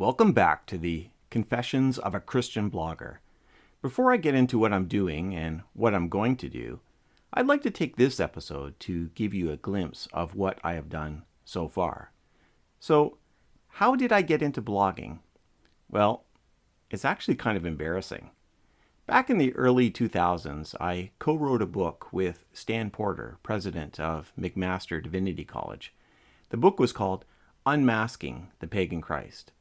Welcome back to the Confessions of a Christian Blogger. Before I get into what I'm doing and what I'm going to do, I'd like to take this episode to give you a glimpse of what I have done so far. So, how did I get into blogging? Well, it's actually kind of embarrassing. Back in the early 2000s, I co-wrote a book with Stan Porter, president of McMaster Divinity College. The book was called Unmasking the Pagan Christ.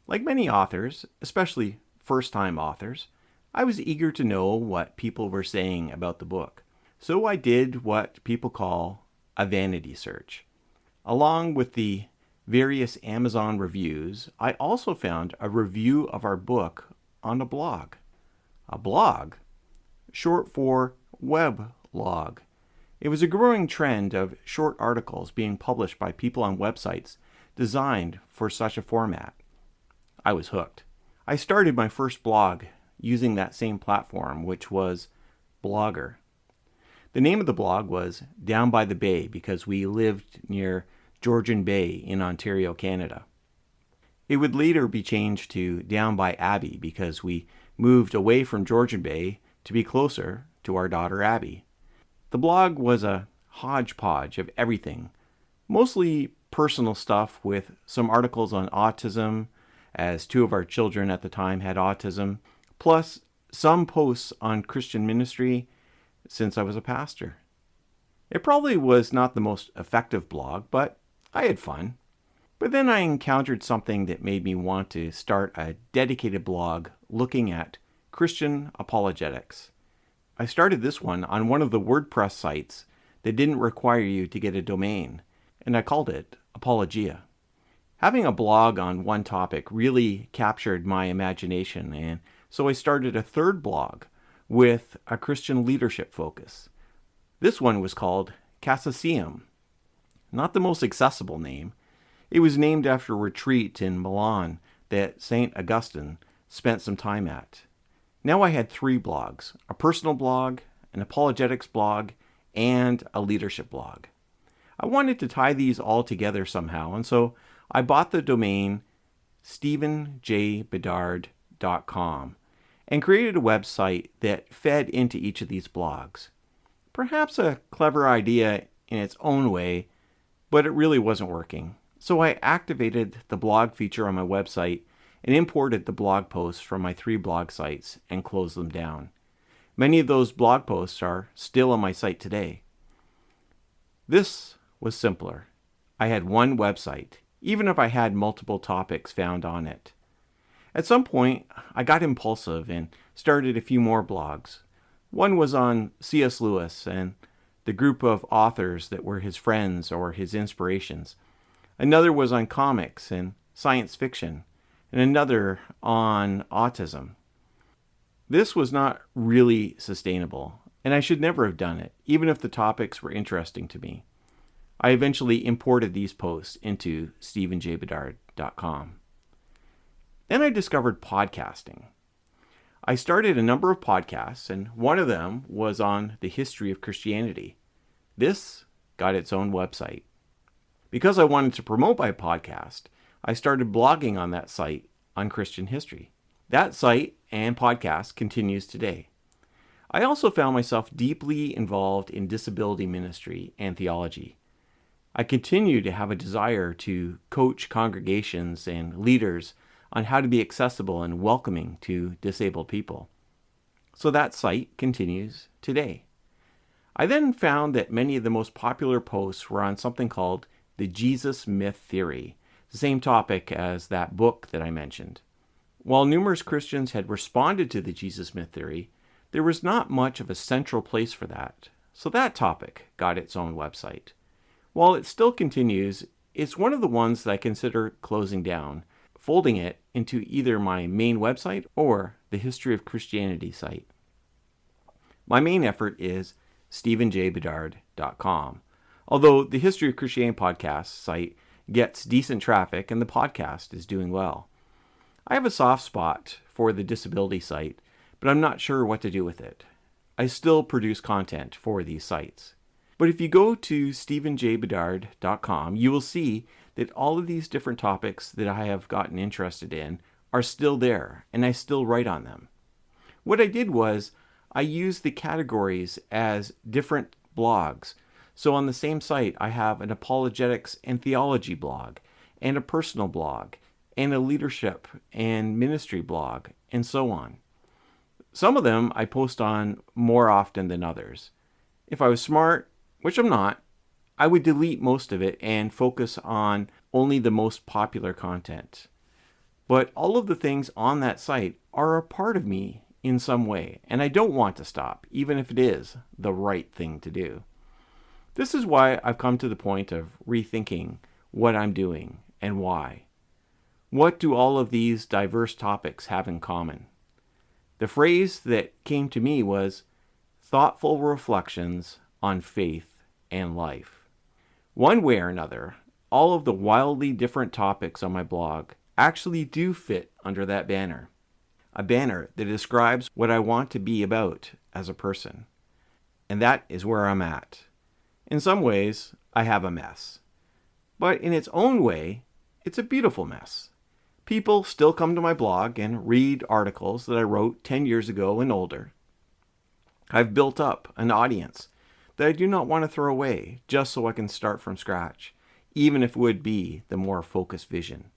Like many authors, especially first-time authors, I was eager to know what people were saying about the book. So I did what people call a vanity search. Along with the various Amazon reviews, I also found a review of our book on a blog. A blog? Short for weblog. It was a growing trend of short articles being published by people on websites designed for such a format. I was hooked. I started my first blog using that same platform, which was Blogger. The name of the blog was Down by the Bay because we lived near Georgian Bay in Ontario, Canada. It would later be changed to Down by Abbey because we moved away from Georgian Bay to be closer to our daughter Abby. The blog was a hodgepodge of everything, mostly personal stuff with some articles on autism, as two of our children at the time had autism, plus some posts on Christian ministry since I was a pastor. It probably was not the most effective blog, but I had fun. But then I encountered something that made me want to start a dedicated blog looking at Christian apologetics. I started this one on one of the WordPress sites that didn't require you to get a domain, and I called it Apologia. Having a blog on one topic really captured my imagination, and so I started a third blog with a Christian leadership focus. This one was called Casasium. Not the most accessible name. It was named after a retreat in Milan that St. Augustine spent some time at. Now I had three blogs, a personal blog, an apologetics blog, and a leadership blog. I wanted to tie these all together somehow, and so I bought the domain stephenjbedard.com and created a website that fed into each of these blogs. Perhaps a clever idea in its own way, but it really wasn't working. So I activated the blog feature on my website and imported the blog posts from my three blog sites and closed them down. Many of those blog posts are still on my site today. This was simpler. I had one website, even if I had multiple topics found on it. At some point, I got impulsive and started a few more blogs. One was on C.S. Lewis and the group of authors that were his friends or his inspirations. Another was on comics and science fiction, and another on autism. This was not really sustainable, and I should never have done it, even if the topics were interesting to me. I eventually imported these posts into stephenjbedard.com. Then I discovered podcasting. I started a number of podcasts, and one of them was on the history of Christianity. This got its own website. Because I wanted to promote my podcast, I started blogging on that site on Christian history. That site and podcast continues today. I also found myself deeply involved in disability ministry and theology. I continue to have a desire to coach congregations and leaders on how to be accessible and welcoming to disabled people. So that site continues today. I then found that many of the most popular posts were on something called the Jesus myth theory, the same topic as that book that I mentioned. While numerous Christians had responded to the Jesus myth theory, there was not much of a central place for that, so that topic got its own website. While it still continues, it's one of the ones that I consider closing down, folding it into either my main website or the History of Christianity site. My main effort is stephenjbedard.com, although the History of Christianity podcast site gets decent traffic and the podcast is doing well. I have a soft spot for the disability site, but I'm not sure what to do with it. I still produce content for these sites. But if you go to stephenjbedard.com, you will see that all of these different topics that I have gotten interested in are still there, and I still write on them. What I did was I used the categories as different blogs. So on the same site, I have an apologetics and theology blog, and a personal blog, and a leadership and ministry blog, and so on. Some of them I post on more often than others. If I was smart, which I'm not, I would delete most of it and focus on only the most popular content. But all of the things on that site are a part of me in some way, and I don't want to stop, even if it is the right thing to do. This is why I've come to the point of rethinking what I'm doing and why. What do all of these diverse topics have in common? The phrase that came to me was thoughtful reflections on faith and life. One way or another, all of the wildly different topics on my blog actually do fit under that banner. A banner that describes what I want to be about as a person. And that is where I'm at. In some ways, I have a mess. But in its own way, it's a beautiful mess. People still come to my blog and read articles that I wrote 10 years ago and older. I've built up an audience that I do not want to throw away just so I can start from scratch, even if it would be the more focused vision.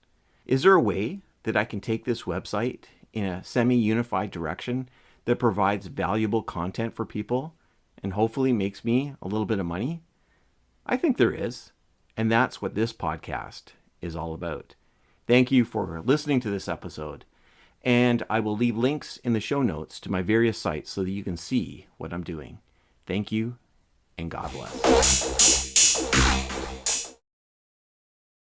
Is there a way that I can take this website in a semi-unified direction that provides valuable content for people and hopefully makes me a little bit of money? I think there is, and that's what this podcast is all about. Thank you for listening to this episode, and I will leave links in the show notes to my various sites so that you can see what I'm doing. Thank you, and God bless.